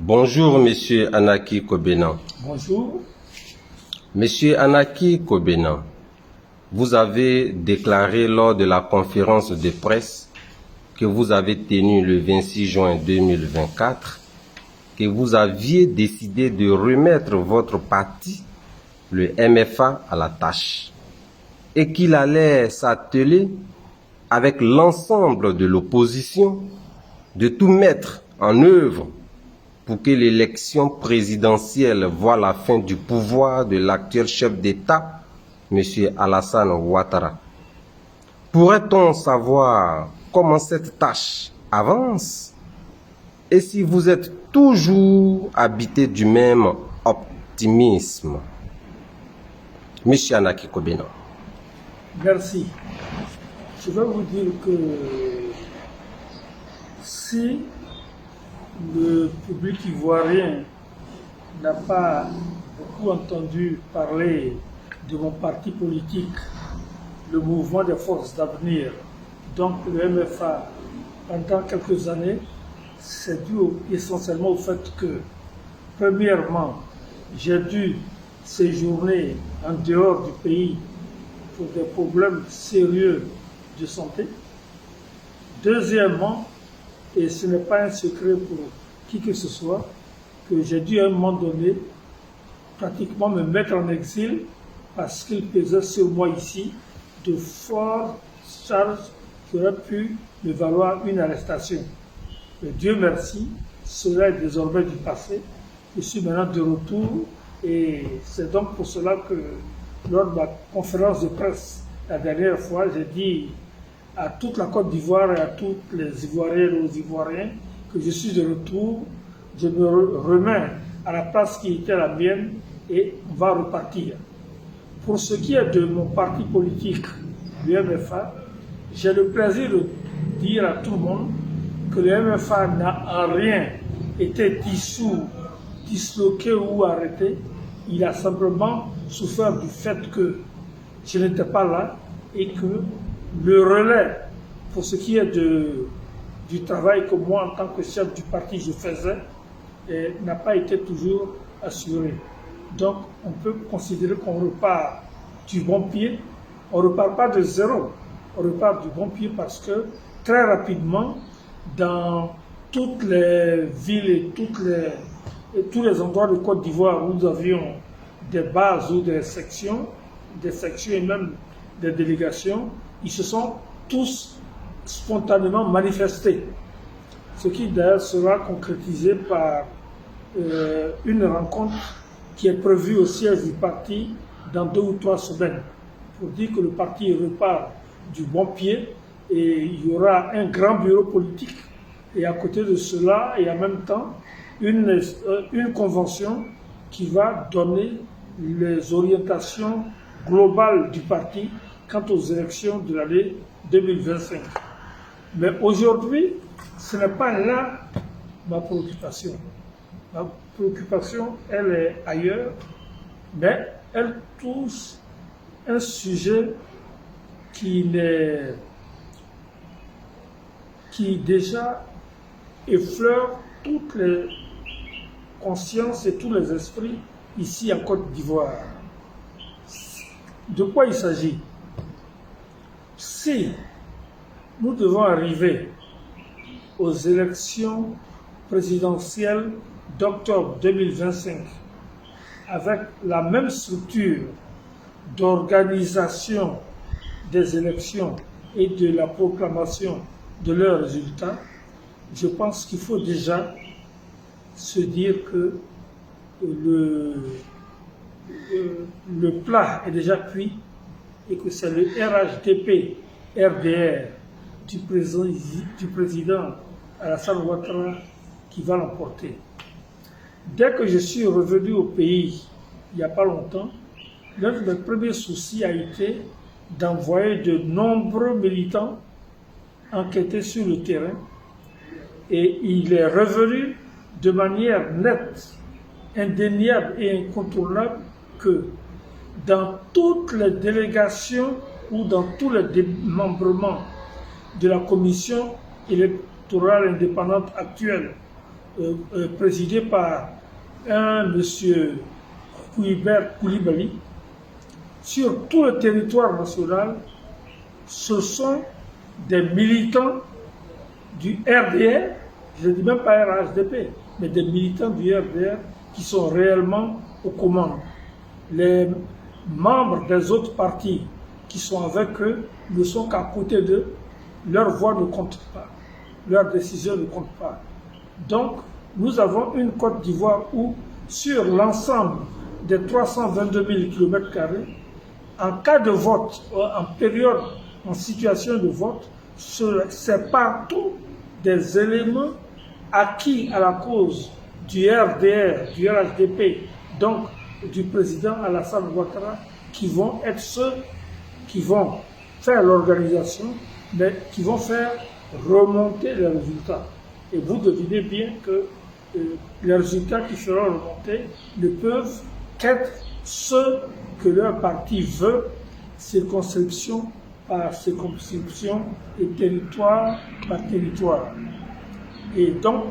Bonjour, Monsieur Anaki Kobenan. Bonjour. Monsieur Anaki Kobenan, vous avez déclaré lors de la conférence de presse que vous avez tenue le 26 juin 2024 que vous aviez décidé de remettre votre parti, le MFA, à la tâche et qu'il allait s'atteler avec l'ensemble de l'opposition de tout mettre en œuvre pour que l'élection présidentielle voie la fin du pouvoir de l'actuel chef d'État, M. Alassane Ouattara. Pourrait-on savoir comment cette tâche avance et si vous êtes toujours habité du même optimisme? M. Anaki Kobenan. Merci. Je vais vous dire que si le public ivoirien n'a pas beaucoup entendu parler de mon parti politique, le mouvement des forces d'avenir, donc le MFA, pendant quelques années, c'est dû essentiellement au fait que, premièrement, j'ai dû séjourner en dehors du pays pour des problèmes sérieux de santé. Deuxièmement, et ce n'est pas un secret pour qui que ce soit, que j'ai dû à un moment donné pratiquement me mettre en exil parce qu'il pesait sur moi ici de fortes charges qui auraient pu me valoir une arrestation. Mais Dieu merci, cela est désormais du passé. Je suis maintenant de retour et c'est donc pour cela que lors de ma conférence de presse la dernière fois, j'ai dit à toute la Côte d'Ivoire et à tous les Ivoiriens et les Ivoiriens que je suis de retour, je me remets à la place qui était la mienne et on va repartir. Pour ce qui est de mon parti politique, le MFA, j'ai le plaisir de dire à tout le monde que le MFA n'a en rien été dissous, disloqué ou arrêté. Il a simplement souffert du fait que je n'étais pas là et que le relais pour ce qui est du travail que moi, en tant que chef du parti, je faisais, n'a pas été toujours assuré. Donc, on peut considérer qu'on repart du bon pied. On ne repart pas de zéro. On repart du bon pied parce que très rapidement, dans toutes les villes et tous les endroits de Côte d'Ivoire où nous avions des bases ou des sections et même des délégations, ils se sont tous spontanément manifestés. Ce qui d'ailleurs sera concrétisé par une rencontre qui est prévue au siège du parti dans 2 ou 3 semaines, pour dire que le parti repart du bon pied et il y aura un grand bureau politique. Et à côté de cela, et en même temps, une convention qui va donner les orientations globales du parti quant aux élections de l'année 2025. Mais aujourd'hui, ce n'est pas là ma préoccupation. Ma préoccupation, elle est ailleurs, mais elle touche un sujet qui déjà effleure toutes les consciences et tous les esprits ici en Côte d'Ivoire. De quoi il s'agit? Si nous devons arriver aux élections présidentielles d'octobre 2025 avec la même structure d'organisation des élections et de la proclamation de leurs résultats, je pense qu'il faut déjà se dire que le plat est déjà cuit et que c'est le RHDP, RDR du président Alassane Ouattara qui va l'emporter. Dès que je suis revenu au pays, il n'y a pas longtemps, l'un de mes premiers soucis a été d'envoyer de nombreux militants enquêter sur le terrain et il est revenu de manière nette, indéniable et incontournable que dans toutes les délégations ou dans tous les démembrements de la commission électorale indépendante actuelle présidé par un monsieur Koulibaly, sur tout le territoire national, ce sont des militants du RDR, je ne dis même pas RHDP, mais des militants du RDR qui sont réellement aux commandes. Les membres des autres partis qui sont avec eux ne sont qu'à côté d'eux, leur voix ne compte pas, leur décision ne compte pas. Donc, nous avons une Côte d'Ivoire où, sur l'ensemble des 322 000 km², en cas de vote, en situation de vote, c'est partout des éléments acquis à la cause du RDR, du RHDP, donc du président Alassane Ouattara, qui vont être ceux qui vont faire l'organisation, mais qui vont faire remonter les résultats. Et vous devinez bien que les résultats qui seront remontés ne peuvent qu'être ceux que leur parti veut, circonscription par circonscription et territoire par territoire. Et donc,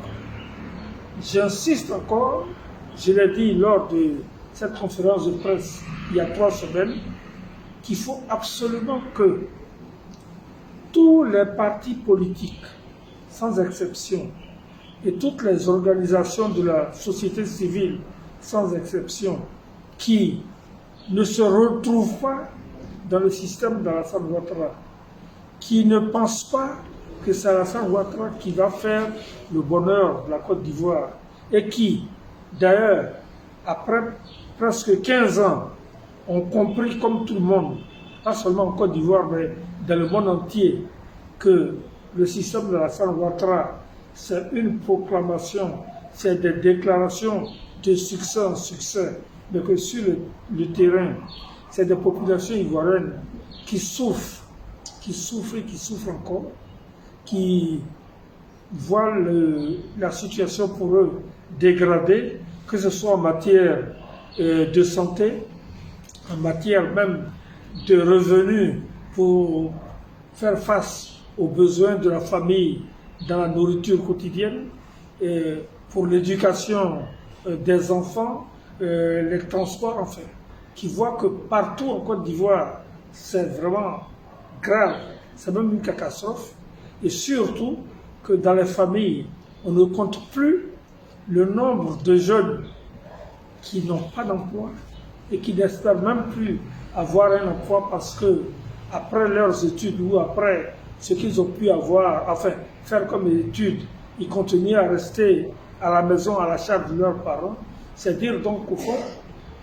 j'insiste encore, je l'ai dit lors de cette conférence de presse il y a 3 semaines, qu'il faut absolument que tous les partis politiques, sans exception, et toutes les organisations de la société civile, sans exception, qui ne se retrouvent pas dans le système d'Alassane Ouattara, qui ne pensent pas que c'est Alassane Ouattara qui va faire le bonheur de la Côte d'Ivoire, et qui, d'ailleurs, après presque 15 ans, ont compris comme tout le monde, pas seulement en Côte d'Ivoire, mais dans le monde entier, que le système d'Alassane Ouattara, c'est une proclamation, c'est des déclarations de succès en succès, mais que sur le terrain, c'est des populations ivoiriennes qui souffrent et qui souffrent encore, qui voient la situation pour eux dégradée, que ce soit en matière de santé, en matière même de revenus pour faire face aux besoins de la famille dans la nourriture quotidienne, et pour l'éducation des enfants, les transports, enfin, qui voient que partout en Côte d'Ivoire, c'est vraiment grave, c'est même une catastrophe, et surtout que dans les familles, on ne compte plus le nombre de jeunes qui n'ont pas d'emploi et qui n'espèrent même plus avoir un emploi parce que après leurs études ou après ce qu'ils ont pu avoir, enfin faire comme études, ils continuent à rester à la maison à la charge de leurs parents. C'est dire donc qu'au fond,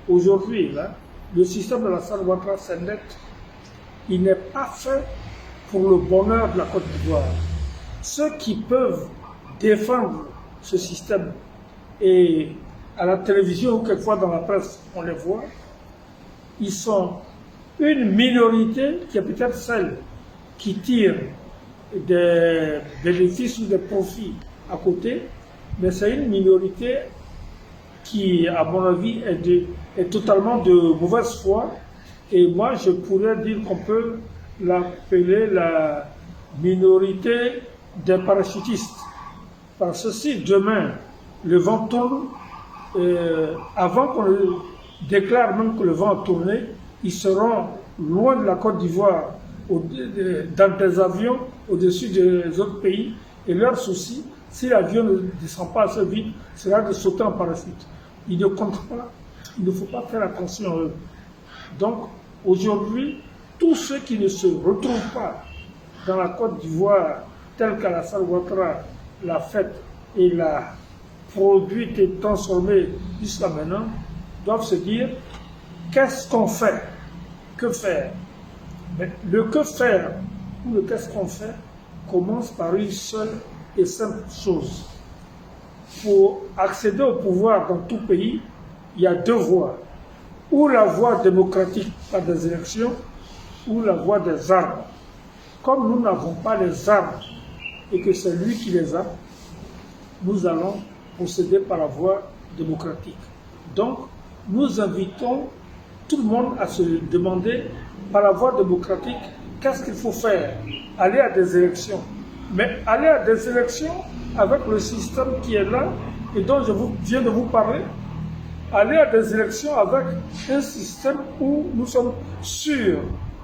aujourd'hui, là, le système de l'Alassane Ouattara, c'est net. Il n'est pas fait pour le bonheur de la Côte d'Ivoire. Ceux qui peuvent défendre ce système, et à la télévision ou quelquefois dans la presse, on les voit, ils sont une minorité qui est peut-être celle qui tire des bénéfices ou des profits à côté, mais c'est une minorité qui, à mon avis, est totalement de mauvaise foi. Et moi, je pourrais dire qu'on peut l'appeler la minorité des parachutistes. Parce que si demain, le vent tourne, avant qu'on déclare même que le vent a tourné, ils seront loin de la Côte d'Ivoire, dans des avions au-dessus des autres pays. Et leur souci, si l'avion ne descend pas assez vite, sera de sauter en parachute. Ils ne comptent pas, il ne faut pas faire attention à eux. Donc, aujourd'hui, tous ceux qui ne se retrouvent pas dans la Côte d'Ivoire, telle qu'Alassane Ouattara l'a faite et l'a produite et transformée jusqu'à maintenant, doivent se dire, qu'est-ce qu'on fait? Que faire? Mais le que faire ou le qu'est-ce qu'on fait commence par une seule et simple chose. Pour accéder au pouvoir dans tout pays, il y a 2 voies. Ou la voie démocratique par des élections, ou la voie des armes. Comme nous n'avons pas les armes et que c'est lui qui les a, nous allons procéder par la voie démocratique. Donc, nous invitons tout le monde à se demander par la voie démocratique qu'est-ce qu'il faut faire. Aller à des élections. Mais aller à des élections avec le système qui est là et dont viens de vous parler, aller à des élections avec un système où nous sommes sûrs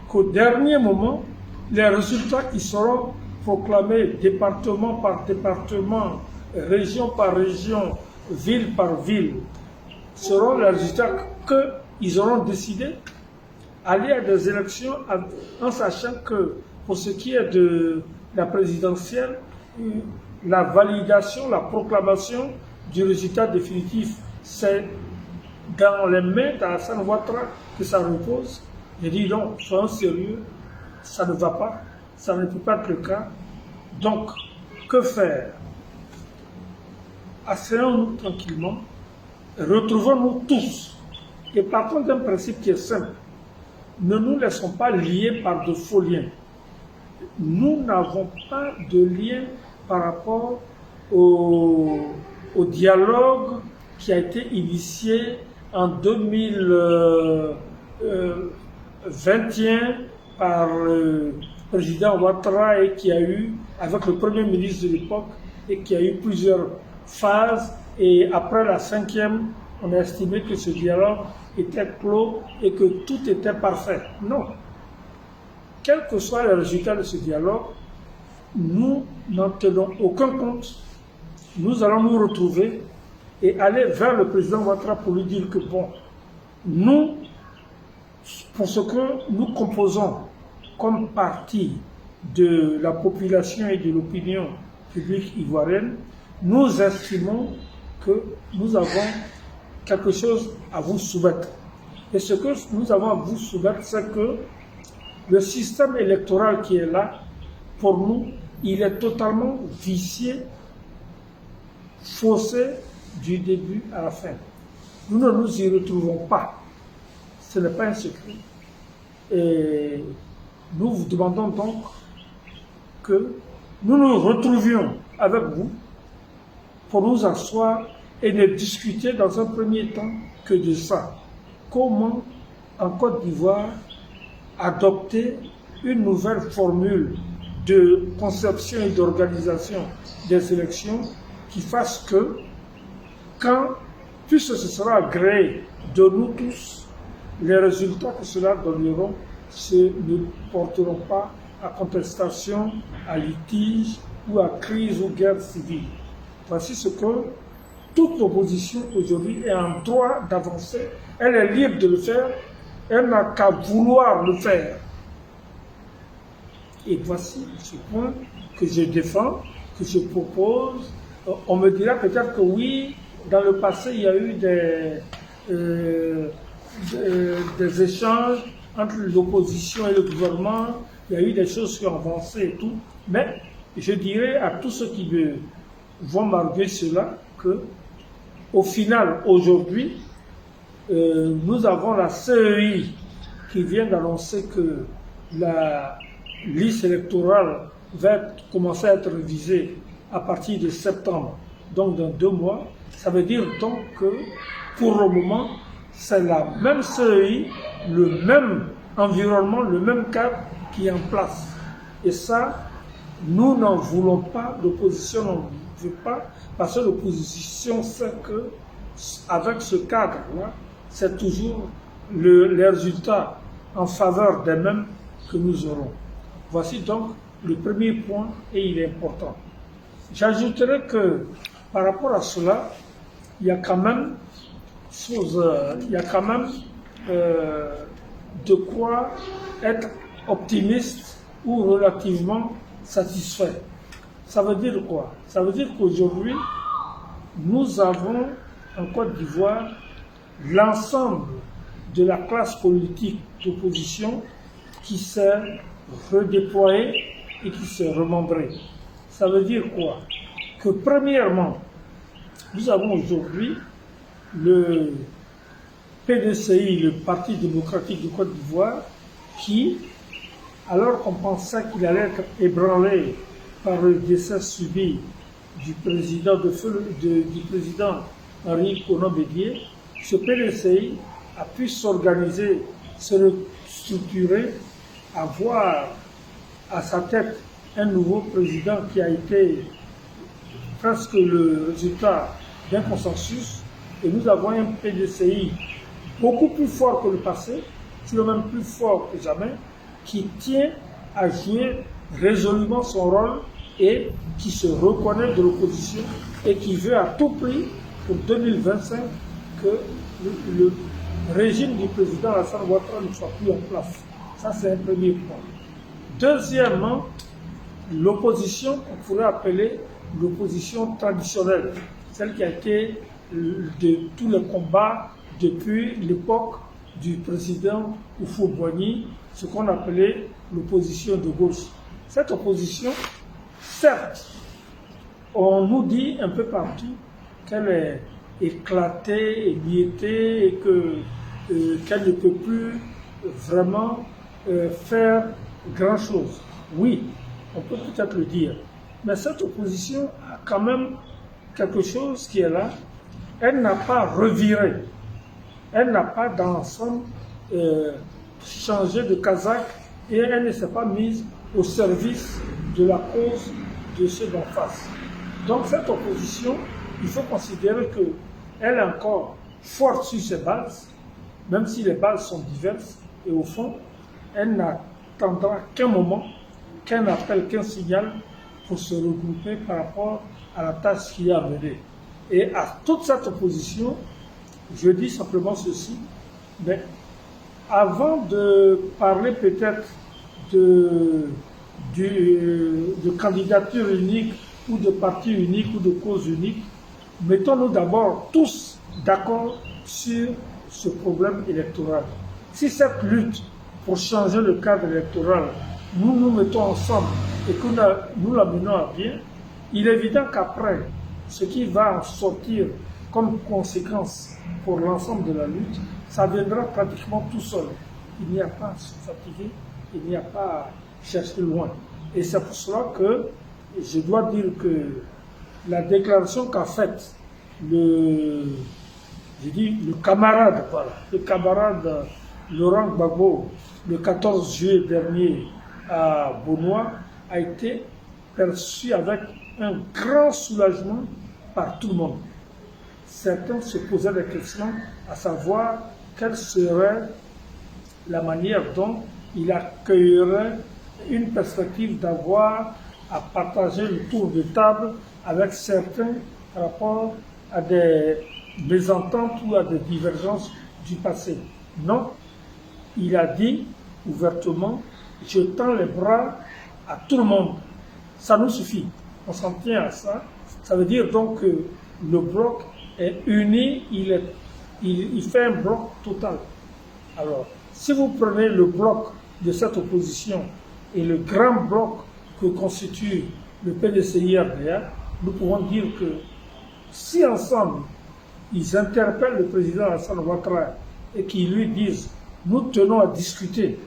qu'au dernier moment, les résultats qui seront proclamés département par département, région par région, ville par ville, seront les résultats qu'ils auront décidé. Aller à des élections en sachant que pour ce qui est de la présidentielle, la validation, la proclamation du résultat définitif, c'est dans les mains d'Alassane Ouattara que ça repose. J'ai dit non, soyons sérieux, ça ne va pas, ça ne peut pas être le cas. Donc, que faire? Asseyons-nous tranquillement, retrouvons-nous tous et partons d'un principe qui est simple. Ne nous laissons pas lier par de faux liens. Nous n'avons pas de lien par rapport au dialogue qui a été initié en 2021 par le président Ouattara et qui a eu, avec le premier ministre de l'époque, et qui a eu plusieurs phases. Et après la 5e, on a estimé que ce dialogue était clos et que tout était parfait. Non. Quel que soit le résultat de ce dialogue, nous n'en tenons aucun compte. Nous allons nous retrouver et aller vers le président Ouattara pour lui dire que bon, nous, pour ce que nous composons comme partie de la population et de l'opinion publique ivoirienne, nous estimons que nous avons quelque chose à vous soumettre. Et ce que nous avons à vous soumettre, c'est que le système électoral qui est là, pour nous, il est totalement vicié, faussé du début à la fin. Nous ne nous y retrouvons pas. Ce n'est pas un secret. Et nous vous demandons donc que nous nous retrouvions avec vous pour nous asseoir et ne discuter dans un premier temps que de ça. Comment, en Côte d'Ivoire, adopter une nouvelle formule de conception et d'organisation des élections qui fasse que, puisque ce sera agréé de nous tous, les résultats que cela donneront ne porteront pas à contestation, à litige ou à crise ou guerre civile. Voici ce que toute opposition aujourd'hui est en droit d'avancer. Elle est libre de le faire. Elle n'a qu'à vouloir le faire. Et voici ce point que je défends, que je propose. On me dira peut-être que oui, dans le passé, il y a eu des échanges entre l'opposition et le gouvernement. Il y a eu des choses qui ont avancé et tout. Mais je dirais à tous ceux qui vont m'arguer cela que, au final, aujourd'hui, nous avons la CEI qui vient d'annoncer que la liste électorale va commencer à être révisée à partir de septembre, donc dans 2 mois. Ça veut dire donc que, pour le moment, c'est la même CEI, le même environnement, le même cadre qui est en place. Et ça, nous n'en voulons pas, l'opposition n'en veut pas, parce que l'opposition sait que, avec ce cadre-là, c'est toujours les résultats en faveur des mêmes que nous aurons. Voici donc le premier point et il est important. J'ajouterai que par rapport à cela, il y a quand même de quoi être optimiste ou relativement satisfait. Ça veut dire quoi? Ça veut dire qu'aujourd'hui, nous avons en Côte d'Ivoire l'ensemble de la classe politique d'opposition qui s'est redéployée et qui s'est remembrée. Ça veut dire quoi? Que premièrement, nous avons aujourd'hui le PDCI, le Parti démocratique de Côte d'Ivoire, qui, alors qu'on pensait qu'il allait être ébranlé par le décès subi du président du président Henri Konan Bédié, ce PDCI a pu s'organiser, se restructurer, avoir à sa tête un nouveau président qui a été presque le résultat d'un consensus et nous avons un PDCI beaucoup plus fort que le passé, sinon même plus fort que jamais, qui tient à jouer résolument son rôle et qui se reconnaît de l'opposition et qui veut à tout prix pour 2025 que le régime du président Alassane Ouattara ne soit plus en place. Ça, c'est un premier point. Deuxièmement, l'opposition, on pourrait appeler l'opposition traditionnelle, celle qui a été de tous les combats depuis l'époque du président Houphouët-Boigny, ce qu'on appelait l'opposition de gauche. Cette opposition, certes, on nous dit un peu partout qu'elle est éclatée, émiettée et qu'elle ne peut plus vraiment faire grand-chose. Oui, on peut peut-être le dire. Mais cette opposition a quand même quelque chose qui est là. Elle n'a pas reviré. Elle n'a pas dans l'ensemble changé de casaque et elle ne s'est pas mise au service de la cause de ceux d'en face. Donc cette opposition, il faut considérer qu'elle est encore forte sur ses bases, même si les bases sont diverses, et au fond, elle n'attendra qu'un moment, qu'un appel, qu'un signal pour se regrouper par rapport à la tâche qu'il y a à mener. Et à toute cette opposition, je dis simplement ceci, mais avant de parler peut-être de candidature unique ou de parti unique ou de cause unique, mettons-nous d'abord tous d'accord sur ce problème électoral. Si cette lutte pour changer le cadre électoral, nous nous mettons ensemble et que nous la menons à bien, il est évident qu'après, ce qui va en sortir comme conséquence pour l'ensemble de la lutte, ça viendra pratiquement tout seul. Il n'y a pas à se fatiguer, il n'y a pas à chercher loin. Et c'est pour cela que je dois dire que la déclaration qu'a faite le camarade Laurent Gbagbo le 14 juillet dernier à Beaunois a été perçue avec un grand soulagement par tout le monde. Certains se posaient des questions à savoir quelle serait la manière dont il accueillerait une perspective d'avoir à partager le tour de table avec certains par rapport à des mésententes ou à des divergences du passé. Non, il a dit ouvertement, je tends les bras à tout le monde. Ça nous suffit. On s'en tient à ça. Ça veut dire donc que le bloc est uni, il fait un bloc total. Alors, si vous prenez le bloc de cette opposition et le grand bloc que constitue le PDCI-RDA, nous pouvons dire que si ensemble, ils interpellent le président Alassane Ouattara et qu'ils lui disent « nous tenons à discuter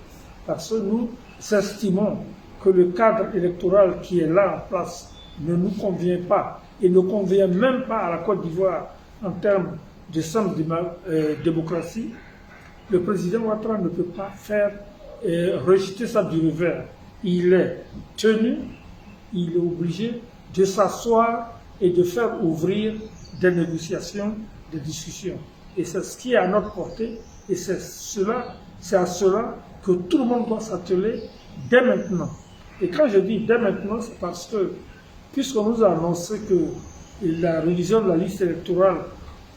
parce que nous estimons que le cadre électoral qui est là en place ne nous convient pas et ne convient même pas à la Côte d'Ivoire en termes de simple démocratie », le président Ouattara ne peut pas faire rejeter ça du revers. Il est tenu, il est obligé de s'asseoir et de faire ouvrir des négociations, des discussions. Et c'est ce qui est à notre portée et c'est à cela que tout le monde doit s'atteler dès maintenant. Et quand je dis dès maintenant, c'est parce que, puisqu'on nous a annoncé que la révision de la liste électorale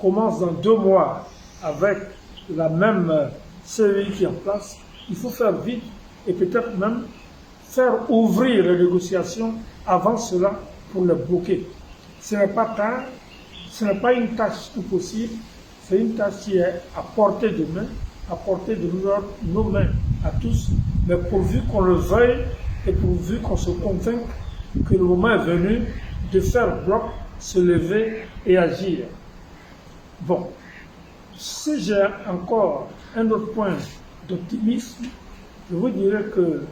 commence dans 2 mois avec la même CEI qui est en place, il faut faire vite et peut-être même faire ouvrir les négociations avant cela pour les bloquer. Ce n'est pas tard, ce n'est pas une tâche impossible, c'est une tâche qui est à portée de main, à portée de nos mains à tous, mais pourvu qu'on le veuille et pourvu qu'on se convainque que le moment est venu de faire bloc, se lever et agir. Bon, si j'ai encore un autre point d'optimisme, je vous dirais que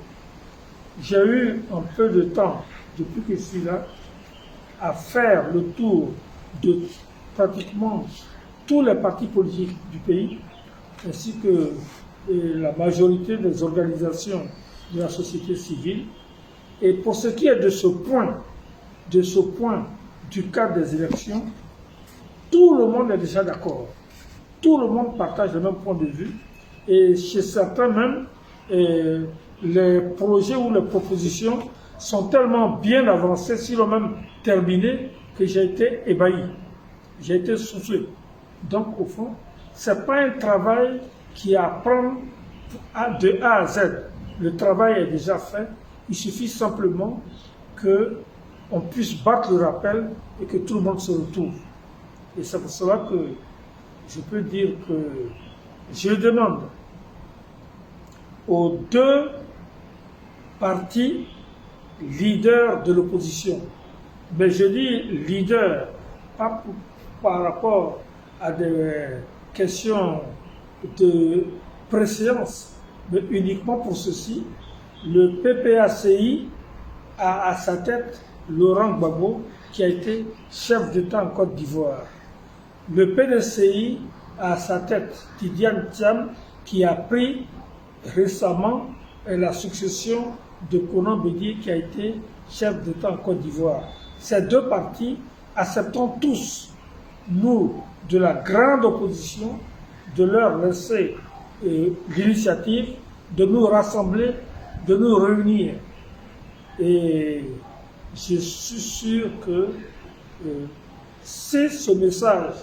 j'ai eu un peu de temps, depuis que je suis là, à faire le tour de pratiquement tous les partis politiques du pays, ainsi que la majorité des organisations de la société civile. Et pour ce qui est de ce point du cadre des élections, monde est déjà d'accord. Tout le monde partage le même point de vue. Et chez certains même, les projets ou les propositions sont tellement bien avancés, sinon même terminés, que j'ai été ébahi. J'ai été soufflé. Donc, au fond, ce n'est pas un travail qui apprend de A à Z. Le travail est déjà fait. Il suffit simplement qu'on puisse battre le rappel et que tout le monde se retrouve. Et c'est pour cela que je peux dire que je demande aux deux partis leaders de l'opposition, mais je dis leaders, pas par rapport à des questions de préséance, mais uniquement pour ceci. Le PPACI a à sa tête Laurent Gbagbo, qui a été chef d'État en Côte d'Ivoire. Le PDCI a à sa tête Tidiane Thiam, qui a pris récemment la succession de Konan Bédié, qui a été chef d'État en Côte d'Ivoire. Ces deux partis acceptons tous, nous, de la grande opposition, de leur laisser l'initiative, de nous rassembler, de nous réunir. Et je suis sûr que si ce message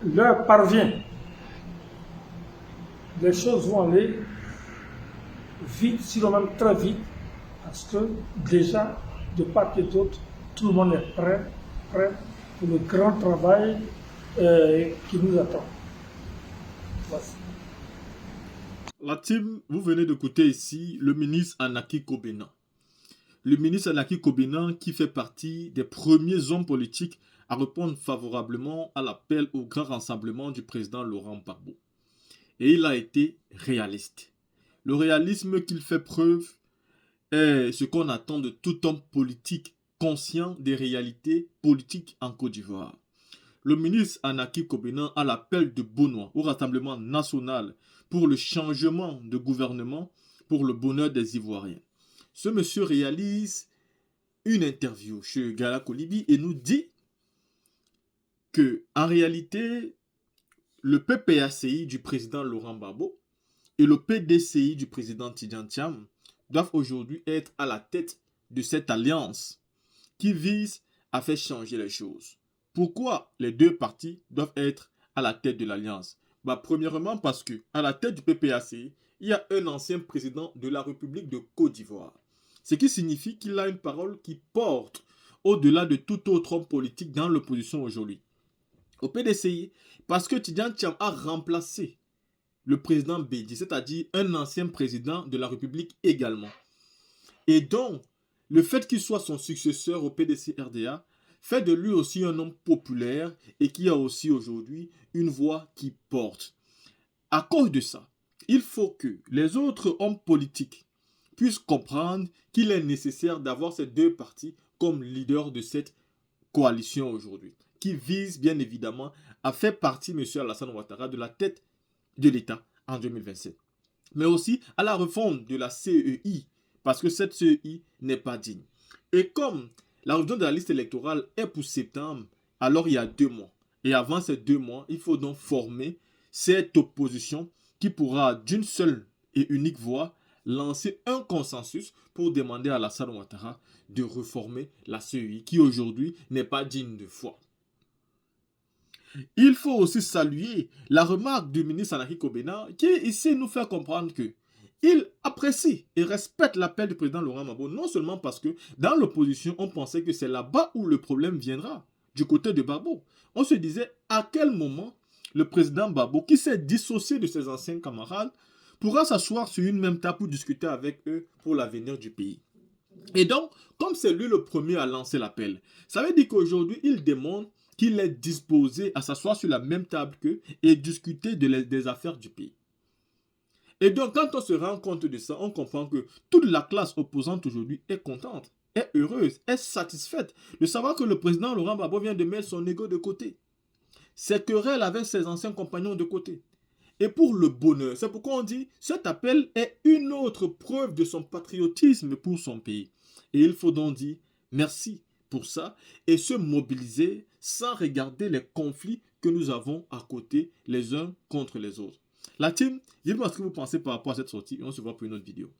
leur parvient, les choses vont aller vite, sinon même très vite, parce que déjà, de part et d'autre, tout le monde est prêt pour le grand travail qui nous attend. Voici. La team, vous venez d'écouter ici le ministre Anaki Kobenan. Le ministre Anaki Kobenan qui fait partie des premiers hommes politiques à répondre favorablement à l'appel au grand rassemblement du président Laurent Gbagbo. Et il a été réaliste. Le réalisme qu'il fait preuve est ce qu'on attend de tout homme politique conscient des réalités politiques en Côte d'Ivoire. Le ministre Anaki Kobenan a l'appel de Benoît au Rassemblement national pour le changement de gouvernement pour le bonheur des Ivoiriens. Ce monsieur réalise une interview chez Gala Kolibi et nous dit que en réalité, le PPACI du président Laurent Gbagbo et le PDCI du président Tidiane Thiam doivent aujourd'hui être à la tête de cette alliance qui vise à faire changer les choses. Pourquoi les deux partis doivent être à la tête de l'alliance? Premièrement parce que à la tête du PPACI, il y a un ancien président de la République de Côte d'Ivoire. Ce qui signifie qu'il a une parole qui porte au-delà de tout autre homme politique dans l'opposition aujourd'hui. Au PDCI, parce que Tidiane Thiam a remplacé le président Bédi, c'est-à-dire un ancien président de la République également. Et donc, le fait qu'il soit son successeur au PDC-RDA fait de lui aussi un homme populaire et qui a aussi aujourd'hui une voix qui porte. À cause de ça, il faut que les autres hommes politiques puissent comprendre qu'il est nécessaire d'avoir ces deux partis comme leaders de cette coalition aujourd'hui, qui vise bien évidemment à faire partie M. Alassane Ouattara de la tête de l'État en 2027. Mais aussi à la refonte de la CEI, parce que cette CEI n'est pas digne. Et comme la révision de la liste électorale est pour septembre, alors il y a 2 mois. Et avant ces 2 mois, il faut donc former cette opposition qui pourra d'une seule et unique voix lancer un consensus pour demander à Alassane Ouattara de réformer la CEI qui aujourd'hui n'est pas digne de foi. Il faut aussi saluer la remarque du ministre Anaki Kobenan qui ici nous fait comprendre que il apprécie et respecte l'appel du président Laurent Gbagbo, non seulement parce que dans l'opposition, on pensait que c'est là-bas où le problème viendra, du côté de Gbagbo. On se disait à quel moment le président Gbagbo, qui s'est dissocié de ses anciens camarades, pourra s'asseoir sur une même table pour discuter avec eux pour l'avenir du pays. Et donc, comme c'est lui le premier à lancer l'appel, ça veut dire qu'aujourd'hui, il démontre qu'il est disposé à s'asseoir sur la même table qu'eux et discuter des affaires du pays. Et donc, quand on se rend compte de ça, on comprend que toute la classe opposante aujourd'hui est contente, est heureuse, est satisfaite de savoir que le président Laurent Gbagbo vient de mettre son ego de côté. Ses querelles avec ses anciens compagnons de côté. Et pour le bonheur, c'est pourquoi on dit cet appel est une autre preuve de son patriotisme pour son pays. Et il faut donc dire merci pour ça et se mobiliser, sans regarder les conflits que nous avons à côté les uns contre les autres. La team, dites-moi ce que vous pensez par rapport à cette sortie et on se voit pour une autre vidéo.